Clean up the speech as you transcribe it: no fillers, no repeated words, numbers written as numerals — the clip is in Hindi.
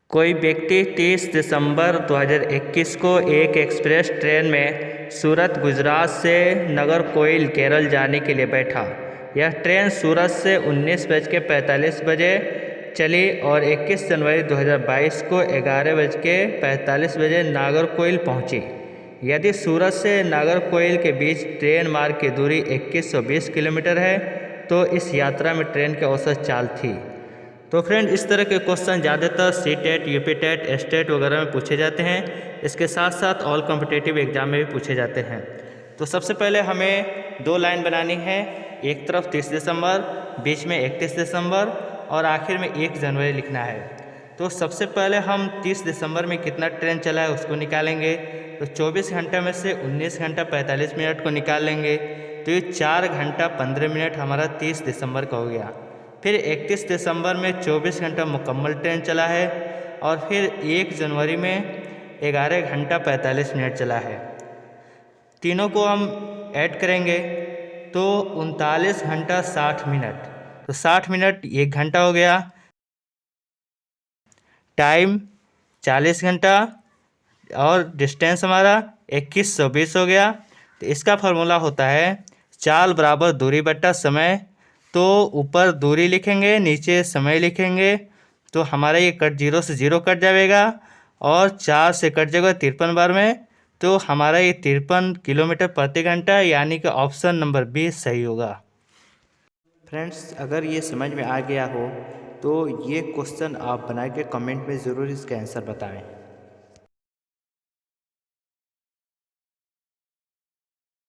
कोई व्यक्ति 30 दिसंबर 2021 को एक एक्सप्रेस ट्रेन में सूरत गुजरात से नागरकोइल केरल जाने के लिए बैठा। यह ट्रेन सूरत से 19:45 बजे चली और 21 जनवरी 2022 को 11:45 बजे नागरकोइल पहुंची। यदि सूरत से नागरकोइल के बीच ट्रेन मार्ग की दूरी 2120 किलोमीटर है तो इस यात्रा में ट्रेन की औसत चाल थी। तो फ्रेंड, इस तरह के क्वेश्चन ज़्यादातर सीटेट, यूपीटेट, एस्टेट वगैरह में पूछे जाते हैं। इसके साथ साथ ऑल कॉम्पिटिटिव एग्जाम में भी पूछे जाते हैं। तो सबसे पहले हमें दो लाइन बनानी है, एक तरफ 30 दिसंबर, बीच में 31 दिसंबर और आखिर में 1 जनवरी लिखना है। तो सबसे पहले हम 30 दिसंबर में कितना ट्रेन चला है उसको निकालेंगे। तो 24 घंटे में से 19 घंटा 45 मिनट को निकाल लेंगे। तो ये 4 घंटा 15 मिनट हमारा 30 दिसंबर का हो गया। फिर 31 दिसंबर में 24 घंटा मुकम्मल ट्रेन चला है और फिर 1 जनवरी में 11 घंटा 45 मिनट चला है। तीनों को हम ऐड करेंगे तो 39 घंटा 60 मिनट। तो 60 मिनट 1 घंटा हो गया। टाइम 40 घंटा और डिस्टेंस हमारा 2120 हो गया। तो इसका फार्मूला होता है चाल बराबर दूरी बट्टा समय। तो ऊपर दूरी लिखेंगे, नीचे समय लिखेंगे। तो हमारा ये कट 0 से 0 कट जाएगा और 4 से कट जाएगा 53 बार में। तो हमारा ये 53 किलोमीटर प्रति घंटा, यानी कि ऑप्शन नंबर बी सही होगा। फ्रेंड्स, अगर ये समझ में आ गया हो तो ये क्वेश्चन आप बना के कमेंट में ज़रूर इसका आंसर बताएं।